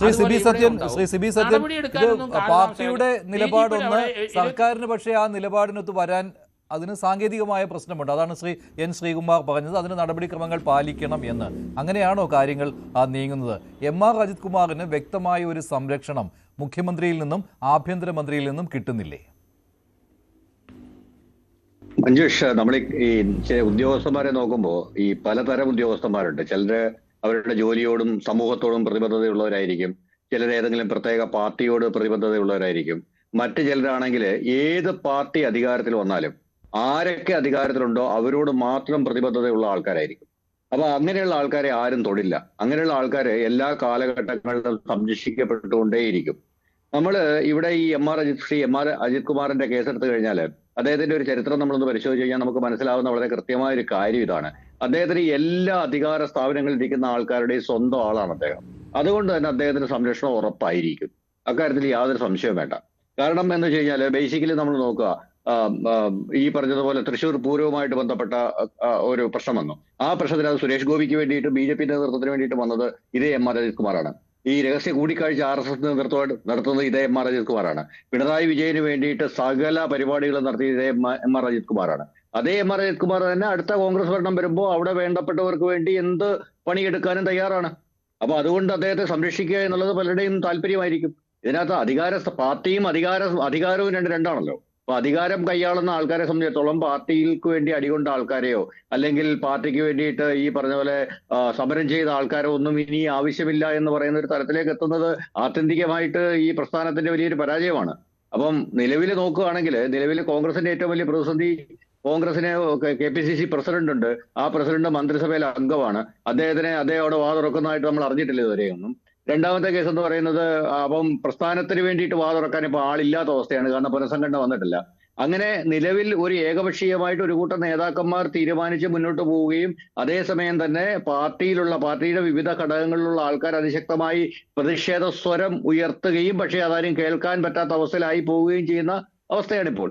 അതുപോലെ ഇവിടെ ഉണ്ടാവും. ശ്രീ സിബി സത്യൻ, ഇത് നടപടിയെടുക്കാനൊന്നും പാർട്ടിയുടെ കാലതാമസം നിലപാടൊന്ന്, സർക്കാരിന് പക്ഷേ ആ നിലപാടിനൊത്ത് വരാൻ അതിന് സാങ്കേതികമായ പ്രശ്നമുണ്ട്. അതാണ് ശ്രീ എൻ ശ്രീകുമാർ പറഞ്ഞത്, അതിന് നടപടിക്രമങ്ങൾ പാലിക്കണം എന്ന്. അങ്ങനെയാണോ കാര്യങ്ങൾ നീങ്ങുന്നത്? എം.ആർ. അജിത് കുമാറിന് വ്യക്തമായ ഒരു സംരക്ഷണം മുഖ്യമന്ത്രിയിൽ നിന്നും ആഭ്യന്തരമന്ത്രിയിൽ നിന്നും കിട്ടുന്നില്ലേ? മഞ്ജുഷ്, നമ്മൾ ഈ ഉദ്യോഗസ്ഥന്മാരെ നോക്കുമ്പോൾ ഈ പലതരം ഉദ്യോഗസ്ഥന്മാരുണ്ട്. ചിലര് അവരുടെ ജോലിയോടും സമൂഹത്തോടും പ്രതിബദ്ധതയുള്ളവരായിരിക്കും, ചിലർ ഏതെങ്കിലും പ്രത്യേക പാർട്ടിയോട് പ്രതിബദ്ധതയുള്ളവരായിരിക്കും, മറ്റു ചിലരാണെങ്കിൽ ഏത് പാർട്ടി അധികാരത്തിൽ വന്നാലും ആരൊക്കെ അധികാരത്തിലുണ്ടോ അവരോട് മാത്രം പ്രതിബദ്ധതയുള്ള ആൾക്കാരായിരിക്കും. അപ്പൊ അങ്ങനെയുള്ള ആൾക്കാരെ ആരും തൊടില്ല. അങ്ങനെയുള്ള ആൾക്കാരെ എല്ലാ കാലഘട്ടങ്ങളിലും സംരക്ഷിക്കപ്പെട്ടുകൊണ്ടേയിരിക്കും. നമ്മൾ ഇവിടെ ഈ എം ആർ അജിത് കുമാറിന്റെ കേസെടുത്തു കഴിഞ്ഞാൽ അദ്ദേഹത്തിന്റെ ഒരു ചരിത്രം നമ്മളൊന്ന് പരിശോധിച്ച് കഴിഞ്ഞാൽ നമുക്ക് മനസ്സിലാവുന്ന വളരെ കൃത്യമായ ഒരു കാര്യം ഇതാണ്. അദ്ദേഹത്തിന് എല്ലാ അധികാര സ്ഥാപനങ്ങളിൽ ഇരിക്കുന്ന ആൾക്കാരുടെയും സ്വന്തം ആളാണ് അദ്ദേഹം. അതുകൊണ്ട് തന്നെ അദ്ദേഹത്തിന് സംരക്ഷണം ഉറപ്പായിരിക്കും. അക്കാര്യത്തിൽ യാതൊരു സംശയവും വേണ്ട. കാരണം എന്ന് വെച്ച് കഴിഞ്ഞാൽ ബേസിക്കലി നമ്മൾ നോക്കുക, ഈ പറഞ്ഞതുപോലെ തൃശ്ശൂർ പൂരവുമായിട്ട് ബന്ധപ്പെട്ട ഒരു പ്രശ്നം വന്നു. ആ പ്രശ്നത്തിൽ അത് സുരേഷ് ഗോപിക്ക് വേണ്ടിയിട്ട് BJP നേതൃത്വത്തിന് വേണ്ടിയിട്ട് വന്നത് ഇതേ എം ആർ അജിത് കുമാറാണ്. ഈ രഹസ്യ കൂടിക്കാഴ്ച RSS നേതൃത്വമായിട്ട് നടത്തുന്നത് ഇതേ എം ആർ അജിത് കുമാറാണ്. പിണറായി വിജയന് വേണ്ടിയിട്ട് സകല പരിപാടികളും നടത്തിയ ഇതേ എം ആർ അജിത് കുമാറാണ്. അതേ എം ആർ അജിത് കുമാർ തന്നെ അടുത്ത കോൺഗ്രസ് ഭരണം വരുമ്പോൾ അവിടെ വേണ്ടപ്പെട്ടവർക്ക് വേണ്ടി എന്ത് പണിയെടുക്കാനും തയ്യാറാണ്. അപ്പൊ അതുകൊണ്ട് അദ്ദേഹത്തെ സംരക്ഷിക്കുക എന്നുള്ളത് പലരുടെയും താല്പര്യമായിരിക്കും. ഇതിനകത്ത് പാർട്ടിയും അധികാരവും രണ്ടാണല്ലോ. അപ്പൊ അധികാരം കൈയാളുന്ന ആൾക്കാരെ സംബന്ധിച്ചിടത്തോളം പാർട്ടിക്ക് വേണ്ടി അടികൊണ്ട ആൾക്കാരെയോ അല്ലെങ്കിൽ പാർട്ടിക്ക് വേണ്ടിയിട്ട് ഈ പറഞ്ഞ പോലെ സമരം ചെയ്ത ആൾക്കാരോ ഒന്നും ഇനി ആവശ്യമില്ല എന്ന് പറയുന്ന ഒരു തലത്തിലേക്ക് എത്തുന്നത് ആത്യന്തികമായിട്ട് ഈ പ്രസ്ഥാനത്തിന്റെ വലിയൊരു പരാജയമാണ്. അപ്പം നിലവിൽ നോക്കുകയാണെങ്കിൽ നിലവിൽ കോൺഗ്രസിന്റെ ഏറ്റവും വലിയ പ്രതിസന്ധി, കോൺഗ്രസിന് KPCC പ്രസിഡന്റ് ഉണ്ട്. ആ പ്രസിഡന്റ് മന്ത്രിസഭയിലെ അംഗമാണ്. അദ്ദേഹം അവിടെ വാതുറക്കുന്നതായിട്ട് നമ്മൾ അറിഞ്ഞിട്ടില്ല ഇതുവരെയൊന്നും. രണ്ടാമത്തെ കേസ് എന്ന് പറയുന്നത്, അപ്പം പ്രസ്ഥാനത്തിന് വേണ്ടിയിട്ട് വാതുറക്കാൻ ഇപ്പൊ ആളില്ലാത്ത അവസ്ഥയാണ്. കാരണം പുനഃസംഘടന വന്നിട്ടില്ല. അങ്ങനെ നിലവിൽ ഒരു ഏകപക്ഷീയമായിട്ട് ഒരു കൂട്ടം നേതാക്കന്മാർ തീരുമാനിച്ച് മുന്നോട്ട് പോവുകയും അതേസമയം തന്നെ പാർട്ടിയുടെ വിവിധ ഘടകങ്ങളിലുള്ള ആൾക്കാർ അതിശക്തമായി പ്രതിഷേധ സ്വരം ഉയർത്തുകയും പക്ഷേ അതാരും കേൾക്കാൻ പറ്റാത്ത അവസ്ഥയിലായി പോവുകയും ചെയ്യുന്ന അവസ്ഥയാണിപ്പോൾ.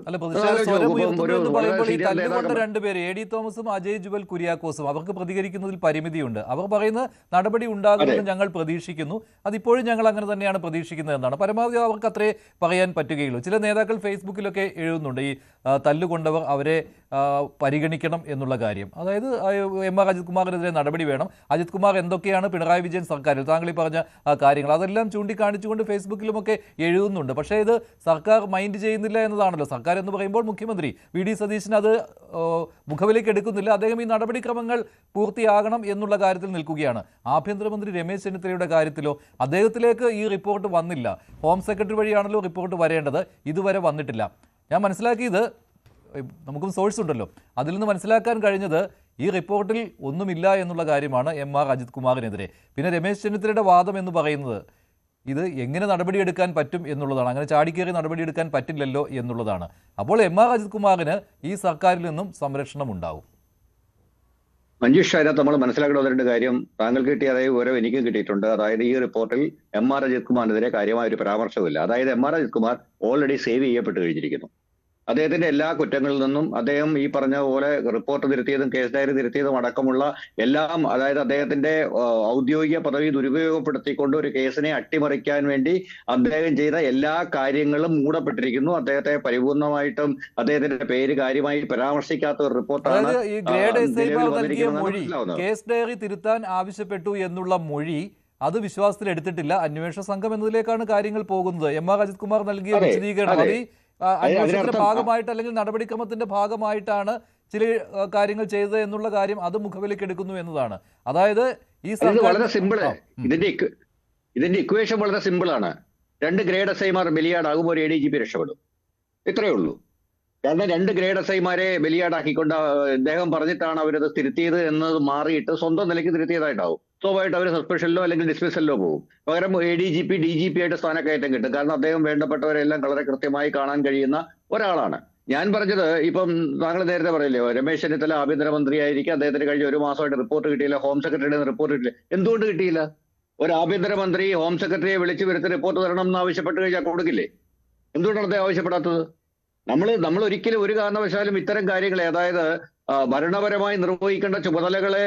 രണ്ടുപേര് AD തോമസും അജയ് ജുവൽ കുര്യാക്കോസും അവർക്ക് പ്രതികരിക്കുന്നതിൽ പരിമിതിയുണ്ട്. അവർ പറയുന്ന നടപടി ഉണ്ടാകുമെന്ന് ഞങ്ങൾ പ്രതീക്ഷിക്കുന്നു, അതിപ്പോഴും ഞങ്ങൾ അങ്ങനെ തന്നെയാണ് പ്രതീക്ഷിക്കുന്നത് എന്നാണ്. പരമാവധി അവർക്ക് അത്രേ പറയാൻ പറ്റുകയുള്ളൂ. ചില നേതാക്കൾ ഫേസ്ബുക്കിലൊക്കെ എഴുതുന്നുണ്ട് ഈ തല്ലുകൊണ്ടവർ അവരെ പരിഗണിക്കണം എന്നുള്ള കാര്യം. അതായത് എം.ആർ. അജിത് കുമാറിനെതിരെ നടപടി വേണം. അജിത് കുമാർ എന്തൊക്കെയാണ് പിണറായി വിജയൻ സർക്കാരിൽ താങ്കൾ ഈ പറഞ്ഞ കാര്യങ്ങൾ അതെല്ലാം ചൂണ്ടിക്കാണിച്ചുകൊണ്ട് ഫേസ്ബുക്കിലുമൊക്കെ എഴുതുന്നുണ്ട്. പക്ഷേ ഇത് സർക്കാർ മൈൻഡ് ചെയ്യുന്നില്ല എന്നതാണല്ലോ. സർക്കാർ എന്ന് പറയുമ്പോൾ മുഖ്യമന്ത്രി VD സതീശൻ അത് മുഖവിലേക്ക് എടുക്കുന്നില്ല. അദ്ദേഹം ഈ നടപടിക്രമങ്ങൾ പൂർത്തിയാകണം എന്നുള്ള കാര്യത്തിൽ നിൽക്കുകയാണ്. ആഭ്യന്തരമന്ത്രി രമേശ് ചെന്നിത്തലയുടെ കാര്യത്തിലോ അദ്ദേഹത്തിലേക്ക് ഈ റിപ്പോർട്ട് വന്നില്ല. ഹോം സെക്രട്ടറി വഴിയാണല്ലോ റിപ്പോർട്ട് വരേണ്ടത്, ഇതുവരെ വന്നിട്ടില്ല. ഞാൻ മനസ്സിലാക്കിയത്, നമുക്കും സോഴ്സ് ഉണ്ടല്ലോ, അതിൽ നിന്ന് മനസ്സിലാക്കാൻ കഴിഞ്ഞത് ഈ റിപ്പോർട്ടിൽ ഒന്നുമില്ല എന്നുള്ള കാര്യമാണ് എം.ആർ. അജിത് കുമാറിനെതിരെ. പിന്നെ രമേശ് ചെന്നിത്തലയുടെ വാദം എന്ന് പറയുന്നത് ഇത് എങ്ങനെ നടപടിയെടുക്കാൻ പറ്റും എന്നുള്ളതാണ്. അങ്ങനെ ചാടിക്കേറി നടപടിയെടുക്കാൻ പറ്റില്ലല്ലോ എന്നുള്ളതാണ്. അപ്പോൾ എം.ആർ. അജിത് കുമാറിന് ഈ സർക്കാരിൽ നിന്നും സംരക്ഷണം ഉണ്ടാവും. മഞ്ജുഷ്, അതിനകത്ത് നമ്മൾ മനസ്സിലാക്കേണ്ട രണ്ട് കാര്യം, താങ്കൾക്ക് കിട്ടിയ അതേ വിവരം എനിക്കും കിട്ടിയിട്ടുണ്ട്. അതായത് ഈ റിപ്പോർട്ടിൽ എം.ആർ. അജിത് കുമാറിനെതിരെ കാര്യമായ ഒരു പരാമർശമില്ല. അതായത് M R. Ajith Kumar already save ചെയ്യപ്പെട്ട് കഴിഞ്ഞിരിക്കുന്നു. അദ്ദേഹത്തിന്റെ എല്ലാ കുറ്റങ്ങളിൽ നിന്നും അദ്ദേഹം ഈ പറഞ്ഞ പോലെ റിപ്പോർട്ട് തിരുത്തിയതും കേസ് ഡയറി തിരുത്തിയതും അടക്കമുള്ള എല്ലാം, അതായത് അദ്ദേഹത്തിന്റെ ഔദ്യോഗിക പദവി ദുരുപയോഗപ്പെടുത്തിക്കൊണ്ട് ഒരു കേസിനെ അട്ടിമറിക്കാൻ വേണ്ടി അദ്ദേഹം ചെയ്ത എല്ലാ കാര്യങ്ങളും മൂടപ്പെട്ടിരിക്കുന്നു. അദ്ദേഹത്തെ പരിപൂർണമായിട്ടും അദ്ദേഹത്തിന്റെ പേര് കാര്യമായി പരാമർശിക്കാത്ത ഒരു റിപ്പോർട്ടാണ്. കേസ് ഡയറി തിരുത്താൻ ആവശ്യപ്പെട്ടു എന്നുള്ള മൊഴി അത് വിശ്വാസത്തിൽ എടുത്തിട്ടില്ല. അന്വേഷണ സംഘം എന്നതിലേക്കാണ് കാര്യങ്ങൾ പോകുന്നത്. എം.ആർ. അജിത് കുമാർ നൽകിയ വിശദീകരണം അന്വേഷണത്തിന്റെ ഭാഗമായിട്ട് അല്ലെങ്കിൽ നടപടിക്രമത്തിന്റെ ഭാഗമായിട്ടാണ് ചില കാര്യങ്ങൾ ചെയ്തത് എന്നുള്ള കാര്യം അത് മുഖവിലേക്ക് എടുക്കുന്നു എന്നതാണ്. അതായത് ഈ വളരെ സിമ്പിൾ, ഇതിന്റെ ഇക്വേഷൻ വളരെ സിമ്പിൾ ആണ്. 2 ഗ്രേഡ് SIമാർ ബലിയാടാകുമ്പോൾ ഒരു ADGP രക്ഷപ്പെടും, ഇത്രയേ ഉള്ളൂ. കാരണം 2 ഗ്രേഡ് SIമാരെ ബലിയാടാക്കിക്കൊണ്ട് അദ്ദേഹം പറഞ്ഞിട്ടാണ് അവരത് തിരുത്തിയത് എന്നത് മാറിയിട്ട് സ്വന്തം നിലയ്ക്ക് തിരുത്തിയതായിട്ടാവും. സ്വാഭാവികമായിട്ട് അവർ സസ്പെൻഷനിലോ അല്ലെങ്കിൽ ഡിസ്മിസലിലോ പോകും. പകരം ADGP DGP ആയിട്ട് സ്ഥാനക്കയറ്റം കിട്ടും. കാരണം അദ്ദേഹം വേണ്ടപ്പെട്ടവരെല്ലാം വളരെ കൃത്യമായി കാണാൻ കഴിയുന്ന ഒരാളാണ്. ഞാൻ പറഞ്ഞത്, ഇപ്പം താങ്കൾ നേരത്തെ പറയില്ലേ രമേശ് ചെന്നിത്തല ആഭ്യന്തരമന്ത്രിയായിരിക്കും, അദ്ദേഹത്തിന് കഴിഞ്ഞ 1 മാസമായിട്ട് റിപ്പോർട്ട് കിട്ടിയില്ല, ഹോം സെക്രട്ടറിയുടെ റിപ്പോർട്ട് കിട്ടില്ല. എന്തുകൊണ്ട് കിട്ടിയില്ല? ഒരു ആഭ്യന്തരമന്ത്രി ഹോം സെക്രട്ടറിയെ വിളിച്ചു വരുത്തി റിപ്പോർട്ട് തരണം എന്ന് ആവശ്യപ്പെട്ട് കഴിഞ്ഞാൽ കൊടുക്കില്ലേ? എന്തുകൊണ്ടാണ് അദ്ദേഹം ആവശ്യപ്പെടാത്തത്? നമ്മൾ ഒരിക്കലും ഒരു കാരണവശാലും ഇത്തരം കാര്യങ്ങളെ, അതായത് ഭരണപരമായി നിർവഹിക്കേണ്ട ചുമതലകളെ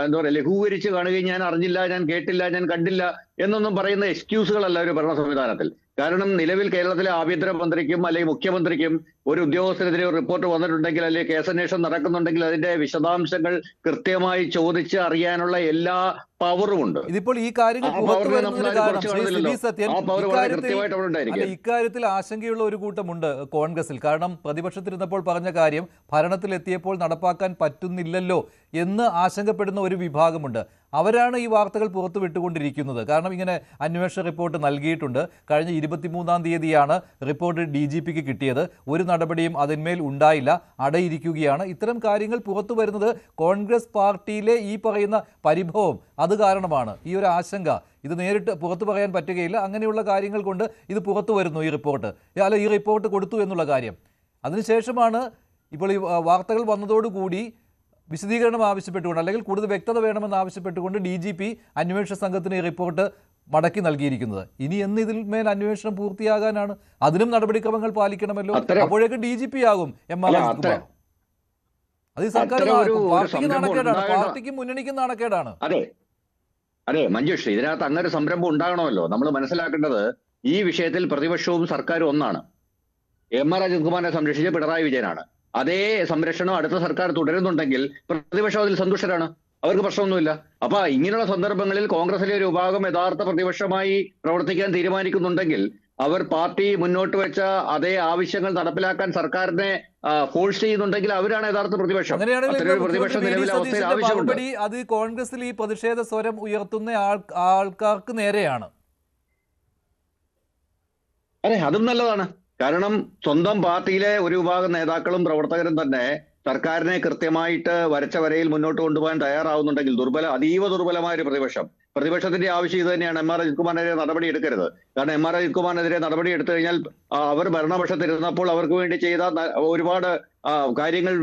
എന്താ പറയുക ലഘൂകരിച്ച് കാണുകയും ഞാൻ അറിഞ്ഞില്ല, ഞാൻ കേട്ടില്ല, ഞാൻ കണ്ടില്ല എന്നൊന്നും പറയുന്ന എക്സ്ക്യൂസുകളല്ല ഒരു ഭരണ സംവിധാനത്തിൽ. കാരണം നിലവിൽ കേരളത്തിലെ ആഭ്യന്തരമന്ത്രിക്കും അല്ലെങ്കിൽ മുഖ്യമന്ത്രിക്കും ഒരു ഉദ്യോഗസ്ഥനെതിരെ ഒരു റിപ്പോർട്ട് വന്നിട്ടുണ്ടെങ്കിൽ അല്ലെങ്കിൽ കേസന്വേഷണം നടക്കുന്നുണ്ടെങ്കിൽ അതിന്റെ വിശദാംശങ്ങൾ കൃത്യമായി ചോദിച്ച് അറിയാനുള്ള എല്ലാ പവറും ഉണ്ട്. ഇതിപ്പോൾ ഈ കാര്യങ്ങൾ ഇക്കാര്യത്തിൽ ആശങ്കയുള്ള ഒരു കൂട്ടമുണ്ട് കോൺഗ്രസിൽ. കാരണം പ്രതിപക്ഷത്തിരുന്നപ്പോൾ പറഞ്ഞ കാര്യം ഭരണത്തിലെത്തിയപ്പോൾ നടപ്പാക്കാൻ പറ്റുന്നില്ലല്ലോ എന്ന് ആശങ്കപ്പെടുന്ന ഒരു വിഭാഗമുണ്ട്. അവരാണ് ഈ വാർത്തകൾ പുറത്തു വിട്ടുകൊണ്ടിരിക്കുന്നത്. കാരണം ഇങ്ങനെ അന്വേഷണ റിപ്പോർട്ട് നൽകിയിട്ടുണ്ട്. കഴിഞ്ഞ 23-ാം തീയതിയാണ് റിപ്പോർട്ട് DGPക്ക് കിട്ടിയത്. ഒരു നടപടിയും അതിന്മേൽ ഉണ്ടായില്ല, അടയിരിക്കുകയാണ്. ഇത്തരം കാര്യങ്ങൾ പുറത്തു വരുന്നത് കോൺഗ്രസ് പാർട്ടിയിലെ ഈ പറയുന്ന പരിഭവം അത് കാരണമാണ്. ഈ ഒരു ആശങ്ക ഇത് നേരിട്ട് പുറത്തു പറയാൻ പറ്റുകയില്ല. അങ്ങനെയുള്ള കാര്യങ്ങൾ കൊണ്ട് ഇത് പുറത്തു വരുന്നു, ഈ റിപ്പോർട്ട്. അല്ല, ഈ റിപ്പോർട്ട് കൊടുത്തു എന്നുള്ള കാര്യം. അതിനുശേഷമാണ് ഇപ്പോൾ ഈ വാർത്തകൾ വന്നതോടുകൂടി വിശദീകരണം ആവശ്യപ്പെട്ടുകൊണ്ട് അല്ലെങ്കിൽ കൂടുതൽ വ്യക്തത വേണമെന്ന് ആവശ്യപ്പെട്ടുകൊണ്ട് DGP അന്വേഷണ സംഘത്തിന് ഈ റിപ്പോർട്ട് മടക്കി നൽകിയിരിക്കുന്നത്. ഇനി എന്ന് ഇതിൽ മേൽ അന്വേഷണം പൂർത്തിയാകാനാണ്? അതിനും നടപടിക്രമങ്ങൾ പാലിക്കണമല്ലോ. അപ്പോഴേക്ക് DGP ആകും MR അജിത് കുമാർ. അത് ഈ സർക്കാർ പാർട്ടിക്ക് നാണക്കേടാണ്, പാർട്ടിക്കും മുന്നണിക്കും നാണക്കേടാണ്. അതെ മഞ്ജുഷ്, ഇതിനകത്ത് അങ്ങനെ ഒരു സംരംഭം ഉണ്ടാകണമല്ലോ. നമ്മൾ മനസ്സിലാക്കേണ്ടത് ഈ വിഷയത്തിൽ പ്രതിപക്ഷവും സർക്കാരും ഒന്നാണ്. MR അജിത് കുമാറിനെ സംരക്ഷിച്ച പിണറായി വിജയനാണ്. അതേ സംരക്ഷണം അടുത്ത സർക്കാർ തുടരുന്നുണ്ടെങ്കിൽ പ്രതിപക്ഷം അതിൽ സന്തുഷ്ടരാണ്, അവർക്ക് പ്രശ്നമൊന്നുമില്ല. അപ്പൊ ഇങ്ങനെയുള്ള സന്ദർഭങ്ങളിൽ കോൺഗ്രസിലെ ഒരു വിഭാഗം യഥാർത്ഥ പ്രതിപക്ഷമായി പ്രവർത്തിക്കാൻ തീരുമാനിക്കുന്നുണ്ടെങ്കിൽ അവർ പാർട്ടി മുന്നോട്ട് വെച്ച അതേ ആവശ്യങ്ങൾ നടപ്പിലാക്കാൻ സർക്കാരിനെ ഫോഴ്സ് ചെയ്യുന്നുണ്ടെങ്കിൽ അവരാണ് യഥാർത്ഥ പ്രതിപക്ഷം. പ്രതിപക്ഷം നിലവിലെ അവസ്ഥയിൽ ആവശ്യമുണ്ട്. അത് കോൺഗ്രസിൽ ഈ പ്രതിഷേധ സ്വരം ഉയർത്തുന്ന ആൾക്കാർക്ക് നേരെയാണ്. അതെ, അതും നല്ലതാണ്. കാരണം സ്വന്തം പാർട്ടിയിലെ ഒരു വിഭാഗം നേതാക്കളും പ്രവർത്തകരും തന്നെ സർക്കാരിനെ കൃത്യമായിട്ട് വരച്ച വരയിൽ മുന്നോട്ട് കൊണ്ടുപോകാൻ തയ്യാറാവുന്നുണ്ടെങ്കിൽ അതീവ ദുർബലമായ ഒരു പ്രതിപക്ഷത്തിന്റെ ആവശ്യം ഇത് തന്നെയാണ്. MR അജിത് കുമാറിനെതിരെ നടപടി എടുക്കരുത്. കാരണം MR അജിത് കുമാറിനെതിരെ നടപടി എടുത്തു കഴിഞ്ഞാൽ അവർ ഭരണപക്ഷത്തിരുന്നപ്പോൾ അവർക്ക് വേണ്ടി ചെയ്ത ഒരുപാട് കാര്യങ്ങൾ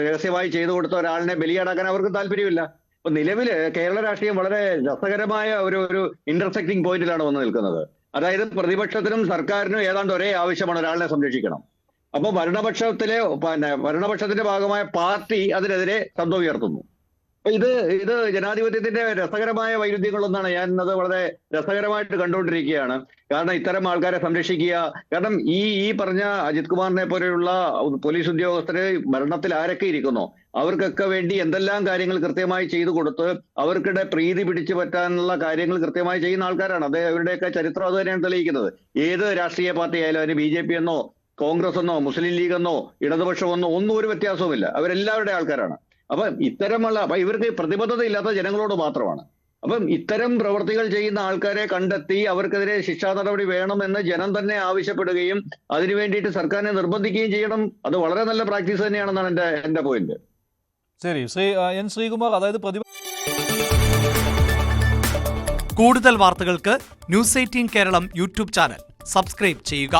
രഹസ്യമായി ചെയ്തു കൊടുത്ത ഒരാളിനെ ബലിയാടാക്കാൻ അവർക്ക് താല്പര്യമില്ല. അപ്പൊ നിലവില് കേരള രാഷ്ട്രീയം വളരെ രസകരമായ ഒരു ഇന്റർസെക്ടിങ് പോയിന്റിലാണ് വന്ന് നിൽക്കുന്നത്. അതായത് പ്രതിപക്ഷത്തിനും സർക്കാരിനും ഏതാണ്ട് ഒരേ ആവശ്യമാണ്, ഒരാളിനെ സംരക്ഷിക്കണം. അപ്പോൾ ഭരണപക്ഷത്തിന്റെ ഭാഗമായ പാർട്ടി അതിനെതിരെ ശബ്ദം ഉയർത്തുന്നു. അപ്പൊ ഇത് ജനാധിപത്യത്തിന്റെ രസകരമായ വൈരുദ്ധ്യങ്ങളൊന്നാണ്. ഞാൻ അത് വളരെ രസകരമായിട്ട് കണ്ടുകൊണ്ടിരിക്കുകയാണ്. കാരണം ഇത്തരം ആൾക്കാരെ സംരക്ഷിക്കുക, കാരണം ഈ പറഞ്ഞ അജിത് കുമാറിനെ പോലെയുള്ള പോലീസ് ഉദ്യോഗസ്ഥര് ഭരണത്തിൽ ആരൊക്കെ ഇരിക്കുന്നോ അവർക്കൊക്കെ വേണ്ടി എന്തെല്ലാം കാര്യങ്ങൾ കൃത്യമായി ചെയ്തു കൊടുത്ത് അവർക്കിടെ പ്രീതി പിടിച്ചു പറ്റാനുള്ള കാര്യങ്ങൾ കൃത്യമായി ചെയ്യുന്ന ആൾക്കാരാണ്. അത് അവരുടെയൊക്കെ ചരിത്രം അത് തന്നെയാണ് തെളിയിക്കുന്നത്. ഏത് രാഷ്ട്രീയ പാർട്ടി ആയാലും, അതിന് BJP എന്നോ കോൺഗ്രസ് എന്നോ മുസ്ലിം ലീഗ് എന്നോ ഇടതുപക്ഷമെന്നോ ഒന്നും ഒരു വ്യത്യാസവുമില്ല, അവരെല്ലാവരുടെ ആൾക്കാരാണ്. അപ്പൊ ഇവർക്ക് പ്രതിബദ്ധത ഇല്ലാത്ത ജനങ്ങളോട് മാത്രമാണ്. അപ്പം ഇത്തരം പ്രവൃത്തികൾ ചെയ്യുന്ന ആൾക്കാരെ കണ്ടെത്തി അവർക്കെതിരെ ശിക്ഷാ നടപടി വേണമെന്ന് ജനം തന്നെ ആവശ്യപ്പെടുകയും അതിനു വേണ്ടിയിട്ട് സർക്കാരിനെ നിർബന്ധിക്കുകയും ചെയ്യണം. അത് വളരെ നല്ല പ്രാക്ടീസ് തന്നെയാണെന്നാണ് എന്റെ പോയിന്റ്. ശരി, N. ശ്രീകുമാർ. അതായത് കൂടുതൽ വാർത്തകൾക്ക് News 18 Keralam YouTube channel subscribe ചെയ്യുക.